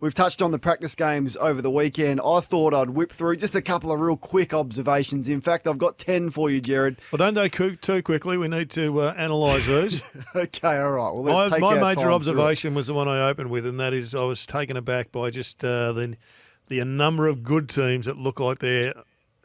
We've touched on the practice games over the weekend. I thought I'd whip through just a couple of real quick observations. In fact, I've got 10 for you, Gerard. Well, don't go too quickly. We need to analyse those. Okay, all right. Well, let's take my our major time observation was the one I opened with, and that is I was taken aback by just the number of good teams that look like they're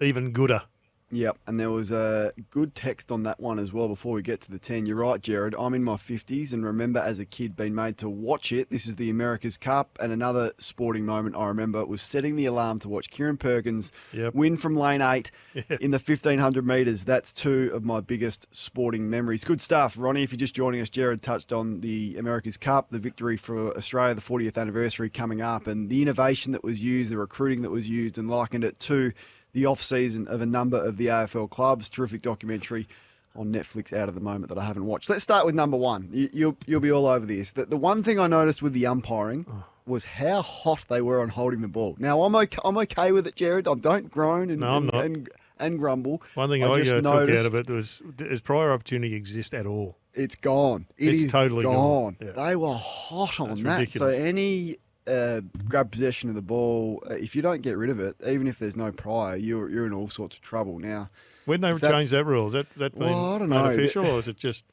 even gooder. Yep, and there was a good text on that one as well before we get to the 10. You're right, Gerard. I'm in my 50s and remember as a kid being made to watch it. This is the America's Cup, and another sporting moment I remember was setting the alarm to watch Kieran Perkins win from lane 8 in the 1,500 metres. That's two of my biggest sporting memories. Good stuff. Ronnie, if you're just joining us, Gerard touched on the America's Cup, the victory for Australia, the 40th anniversary coming up, and the innovation that was used, the recruiting that was used, and likened it to the off-season of a number of the AFL clubs. Terrific documentary on Netflix out at the moment that I haven't watched. Let's start with number one. You'll be all over this. The one thing I noticed with the umpiring was how hot they were on holding the ball. Now, I'm okay with it, Gerard. I don't groan and grumble. One thing I took out of it was, does prior opportunity exist at all? It's gone. It's totally gone. Yeah. They were hot on that. Ridiculous. So any grab possession of the ball, if you don't get rid of it, even if there's no prior, you're in all sorts of trouble. Now, when they change that rule, has that been I don't know. made official, or is it just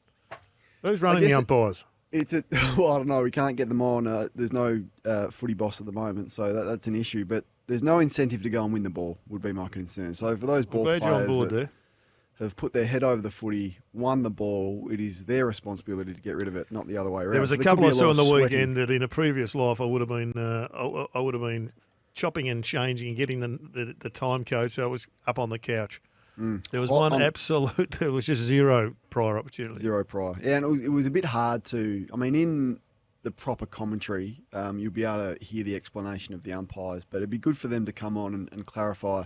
who's running the umpires? I don't know. We can't get them on. There's no footy boss at the moment, so that's an issue. But there's no incentive to go and win the ball, would be my concern. So for those ball players that have put their head over the footy, won the ball, it is their responsibility to get rid of it, not the other way around. There was a couple I saw on the weekend that in a previous life I would have been chopping and changing and getting the time code, so I was up on the couch. There was there was just zero prior opportunity. Zero prior. Yeah, and it was a bit hard to, in the proper commentary, you'll be able to hear the explanation of the umpires, but it'd be good for them to come on and clarify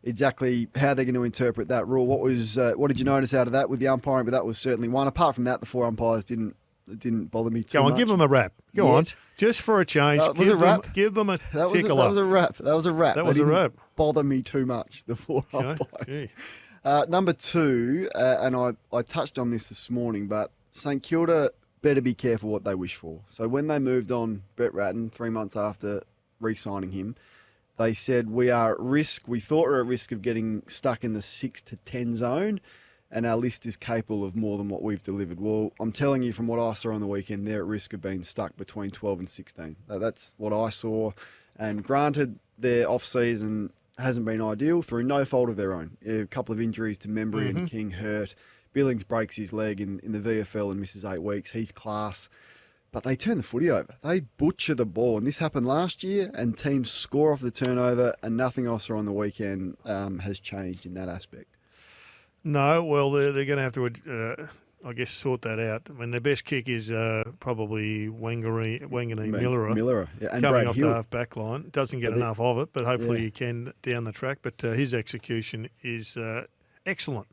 exactly how they're going to interpret that rule. What did you notice out of that with the umpiring? But that was certainly one. Apart from that, the four umpires didn't bother me too much. Go on, give them a rap. Go on, just for a change. Give them a tickle up. That was a rap. That was a rap. That was a rap. Bother me too much. The four umpires. Number two, and I touched on this morning, but St Kilda better be careful what they wish for. So when they moved on Brett Ratton 3 months after re-signing him, they said, we are at risk. We thought we were at risk of getting stuck in the 6 to 10 zone, and our list is capable of more than what we've delivered. Well, I'm telling you from what I saw on the weekend, they're at risk of being stuck between 12 and 16. That's what I saw. And granted, their off-season hasn't been ideal through no fault of their own. A couple of injuries to Membry and King hurt. Billings breaks his leg in the VFL and misses 8 weeks. He's class. But they turn the footy over. They butcher the ball. And this happened last year, and teams score off the turnover, and nothing else on the weekend has changed in that aspect. No, well, they're going to have to, I guess, sort that out. Their best kick is probably Wangani Millera. Yeah, and coming Brad off Hill. the half back line. Doesn't get enough of it, but hopefully he can down the track. But his execution is excellent.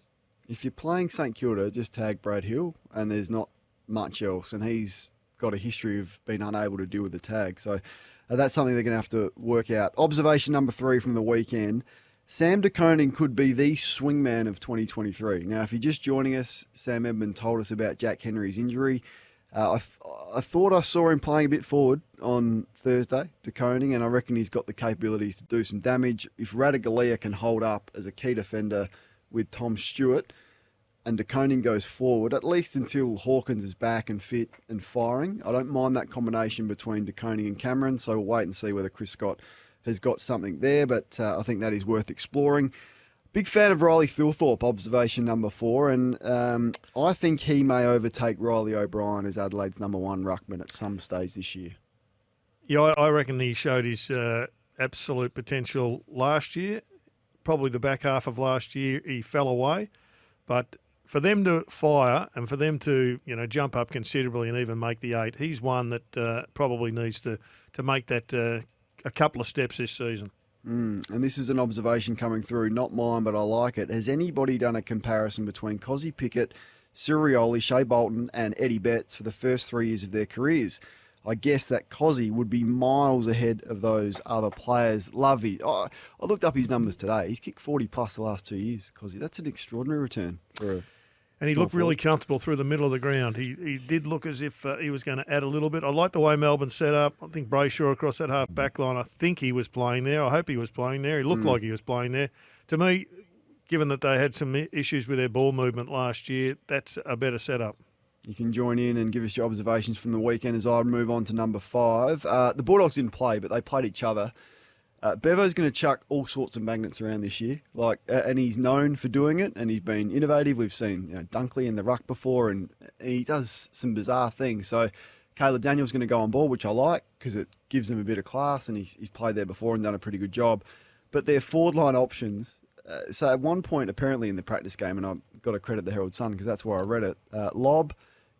If you're playing St Kilda, just tag Brad Hill, and there's not much else, and he's got a history of being unable to deal with the tag. So that's something they're going to have to work out. Observation number 3 from the weekend. Sam De Koning could be the swingman of 2023. Now, if you're just joining us, Sam Edmund told us about Jack Henry's injury. I thought I saw him playing a bit forward on Thursday, De Koning, and I reckon he's got the capabilities to do some damage. If Radaglia can hold up as a key defender with Tom Stewart, and De Koning goes forward, at least until Hawkins is back and fit and firing. I don't mind that combination between De Koning and Cameron, so we'll wait and see whether Chris Scott has got something there, but I think that is worth exploring. Big fan of Riley Thilthorpe, observation number 4, and I think he may overtake Riley O'Brien as Adelaide's number 1 ruckman at some stage this year. Yeah, I reckon he showed his absolute potential last year. Probably the back half of last year he fell away, but for them to fire and for them to jump up considerably and even make the 8, he's one that probably needs to make that a couple of steps this season. And this is an observation coming through, not mine, but I like it. Has anybody done a comparison between Cozzy Pickett, Sirioli, Shea Bolton and Eddie Betts for the first 3 years of their careers? I guess that Cozzy would be miles ahead of those other players. Lovey. I looked up his numbers today. He's kicked 40 plus the last 2 years, Cozzy. That's an extraordinary return for And he Small looked really forward. comfortable through the middle of the ground. He did look as if he was going to add a little bit. I like the way Melbourne set up. I think Brayshaw across that half back line, I think he was playing there. I hope he was playing there. He looked like he was playing there. To me, given that they had some issues with their ball movement last year, that's a better setup. You can join in and give us your observations from the weekend as I move on to number 5. The Bulldogs didn't play, but they played each other. Bevo's going to chuck all sorts of magnets around this year, and he's known for doing it, and he's been innovative. We've seen Dunkley in the ruck before, and he does some bizarre things. So Caleb Daniel's going to go on board, which I like because it gives him a bit of class, and he's played there before and done a pretty good job. But their forward line options. So at one point, apparently in the practice game, and I've got to credit the Herald Sun because that's where I read it, Lobb,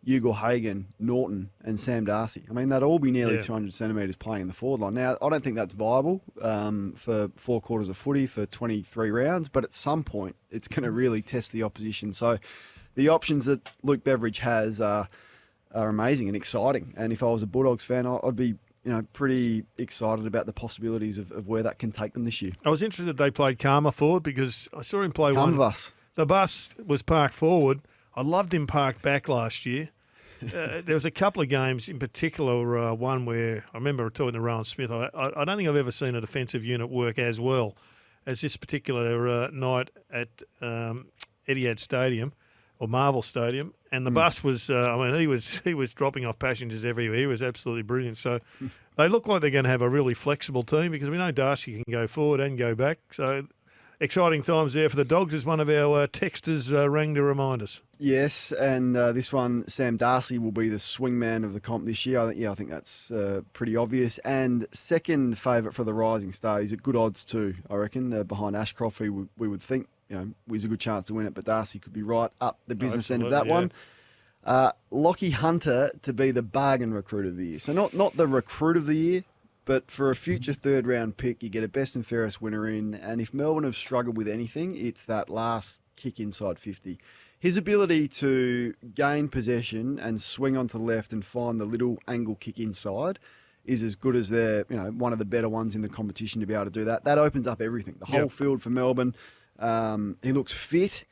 Ugle Hagan, Norton, and Sam Darcy. I mean, they'd all be nearly 200 centimetres playing in the forward line. Now, I don't think that's viable for 4 quarters of footy for 23 rounds, but at some point, it's going to really test the opposition. So the options that Luke Beveridge has are amazing and exciting. And if I was a Bulldogs fan, I'd be pretty excited about the possibilities of where that can take them this year. I was interested they played Karma forward because I saw him play one. Bus. The bus was parked forward. I loved him parked back last year. There was a couple of games, in particular one where I remember talking to Rowan Smith. I don't think I've ever seen a defensive unit work as well as this particular night at Etihad Stadium or Marvel Stadium. And the bus was, he was dropping off passengers everywhere. He was absolutely brilliant. So they look like they're going to have a really flexible team because we know Darcy can go forward and go back. So exciting times there for the Dogs, as one of our texters rang to remind us. Yes, and this one, Sam Darcy will be the swingman of the comp this year. I think that's pretty obvious. And second favourite for the Rising Star. He's at good odds too, I reckon, behind Ashcroft. We would think, there's a good chance to win it, but Darcy could be right up the business end of that one. Lachie Hunter to be the bargain recruit of the year. So not the recruit of the year, but for a future third-round pick, you get a best and fairest winner in. And if Melbourne have struggled with anything, it's that last kick inside 50. His ability to gain possession and swing onto the left and find the little angle kick inside is as good as they're, one of the better ones in the competition to be able to do that. That opens up everything. The whole field for Melbourne. He looks fit.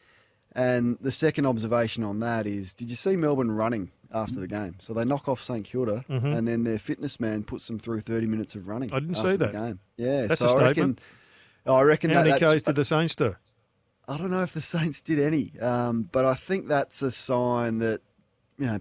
And the second observation on that is, did you see Melbourne running after the game? So they knock off St Kilda, and then their fitness man puts them through 30 minutes of running. I didn't after see the that. game. Yeah, that's so a statement. I reckon How many that's Ks did the Saints do? I don't know if the Saints did any, but I think that's a sign that,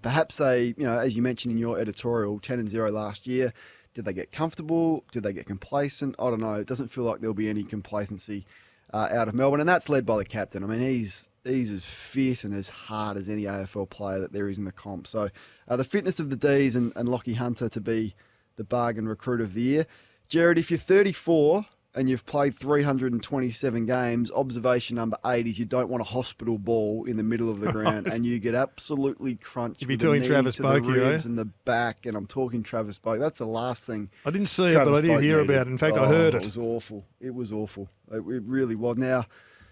perhaps they, as you mentioned in your editorial, 10-0 last year, did they get comfortable? Did they get complacent? I don't know. It doesn't feel like there'll be any complacency out of Melbourne, and that's led by the captain. I mean, he's as fit and as hard as any AFL player that there is in the comp. So the fitness of the D's and Lachie Hunter to be the bargain recruit of the year. Gerard, if you're 34 and you've played 327 games, observation number 8 is you don't want a hospital ball in the middle of the ground and you get absolutely crunched. You'd be with the doing knee Travis to Boak the here, ribs eh? and the back, and I'm talking Travis Boak. That's the last thing. I didn't see Travis it, but I did Boak hear needed. about it. In fact, I heard it. It was awful. It was awful. It really was. Now,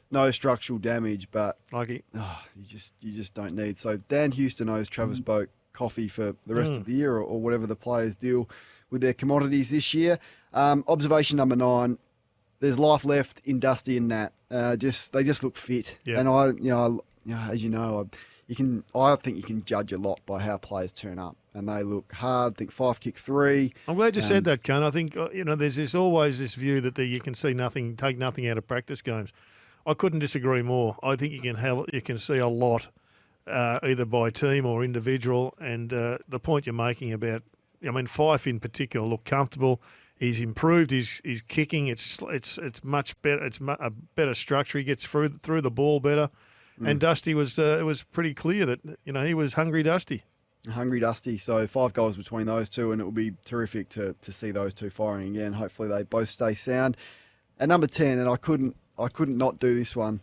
no structural damage, but Lucky. you just don't need. So Dan Houston owes Travis Boak coffee for the rest of the year, or whatever the players deal with their commodities this year. Observation number 9. There's life left in Dusty and Nat. They just look fit, and I think you can judge a lot by how players turn up, and they look hard. I think 5 kick 3. I'm glad you said that, Kane. I think there's always this view that you can see nothing, take nothing out of practice games. I couldn't disagree more. I think you can see a lot, either by team or individual, and the point you're making about, FYFE in particular looked comfortable. He's improved his kicking. It's much better. It's a better structure. He gets through the ball better. And Dusty was it was pretty clear that he was hungry Dusty. Hungry Dusty. So 5 goals between those two, and it will be terrific to see those two firing again. Hopefully they both stay sound. And number 10, and I couldn't not do this one.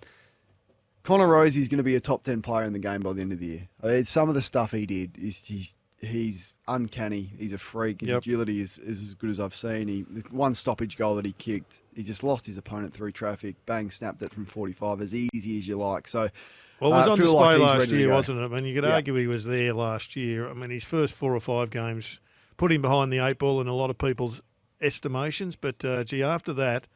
Connor Rozee is going to be a top 10 player in the game by the end of the year. I mean, some of the stuff he did he's uncanny. He's a freak. His agility is as good as I've seen. The one stoppage goal that he kicked, he just lost his opponent through traffic. Bang, snapped it from 45 as easy as you like. So, well, it was on display last year, go. wasn't it? I mean, you could argue he was there last year. I mean, his first 4 or 5 games put him behind the 8 ball in a lot of people's estimations. But, after that,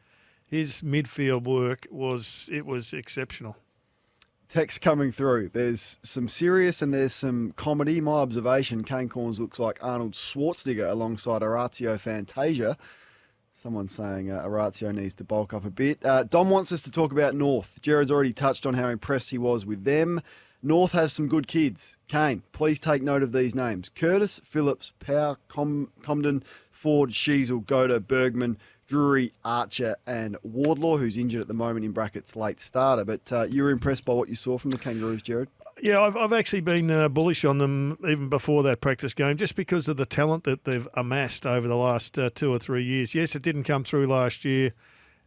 his midfield work was exceptional. text coming through. There's some serious and there's some comedy. My observation, Kane Cornes looks like Arnold Schwarzenegger alongside Orazio Fantasia. Someone's saying Orazio needs to bulk up a bit. Dom wants us to talk about North. Gerard's already touched on how impressed he was with them. North has some good kids. Kane, please take note of these names. Curtis, Phillips, Power, Comden, Ford, Sheasel, Goda, Bergman, Drury, Archer and Wardlaw, who's injured at the moment, in brackets late starter. But you were impressed by what you saw from the Kangaroos, Gerard? Yeah, I've actually been bullish on them even before that practice game, just because of the talent that they've amassed over the last 2 or 3 years. Yes, it didn't come through last year,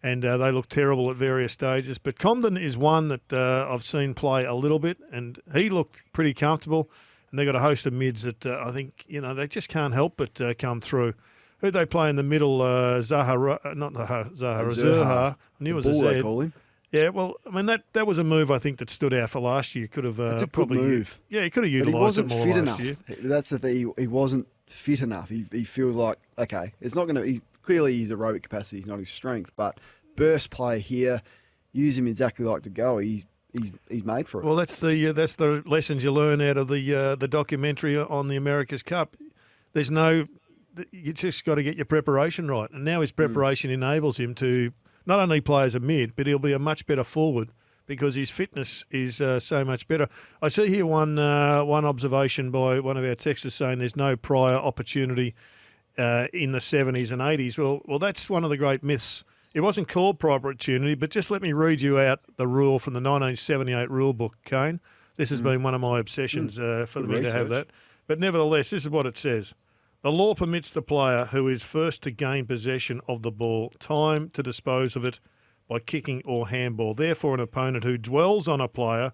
and they looked terrible at various stages. But Comden is one that I've seen play a little bit, and he looked pretty comfortable. And they've got a host of mids that I think, they just can't help but come through. Who'd they play in the middle? Zahara. I knew it was a Z. They call him. Yeah, well, I mean, that was a move I think that stood out for last year. Could have It's a probably good move. Yeah, he could have utilised it more last year. That's the thing. He wasn't fit enough. He feels like, okay, it's not going to. He's clearly his aerobic capacity is not his strength, but burst play here, use him exactly like to go. He's made for it. Well, that's the lessons you learn out of the documentary on the America's Cup. You just got to get your preparation right, and now his preparation enables him to not only play as a mid, but he'll be a much better forward because his fitness is so much better. I see here one observation by one of our texters saying there's no prior opportunity in the 70s and 80s. Well, that's one of the great myths. It wasn't called prior opportunity, but just let me read you out the rule from the 1978 rule book, Kane. This has been one of my obsessions for me to have that. But nevertheless, this is what it says. The law permits the player who is first to gain possession of the ball time to dispose of it by kicking or handball. Therefore, an opponent who dwells on a player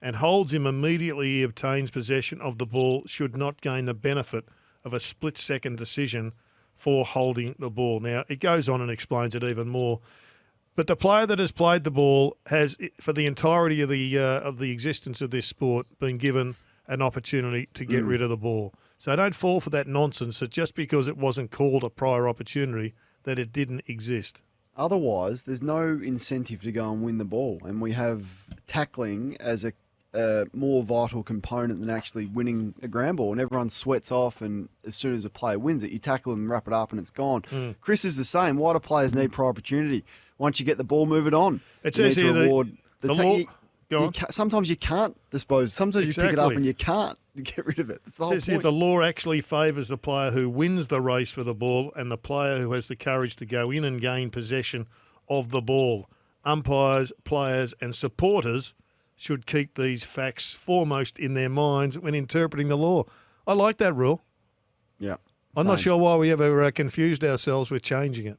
and holds him immediately he obtains possession of the ball should not gain the benefit of a split-second decision for holding the ball. Now, it goes on and explains it even more. But the player that has played the ball has, for the entirety of the existence of this sport, been given an opportunity to get rid of the ball. So don't fall for that nonsense that just because it wasn't called a prior opportunity that it didn't exist. Otherwise, there's no incentive to go and win the ball. And we have tackling as a more vital component than actually winning a ground ball. And everyone sweats off, and as soon as a player wins it, you tackle them, wrap it up, and it's gone. Chris is the same. Why do players need prior opportunity? Once you get the ball, move it on. It says here sometimes you can't dispose. Sometimes you pick it up and you can't get rid of it. That's the whole point. Here, the law actually favours the player who wins the race for the ball and the player who has the courage to go in and gain possession of the ball. Umpires, players and supporters should keep these facts foremost in their minds when interpreting the law. I like that rule. Yeah. I'm not sure why we ever confused ourselves with changing it.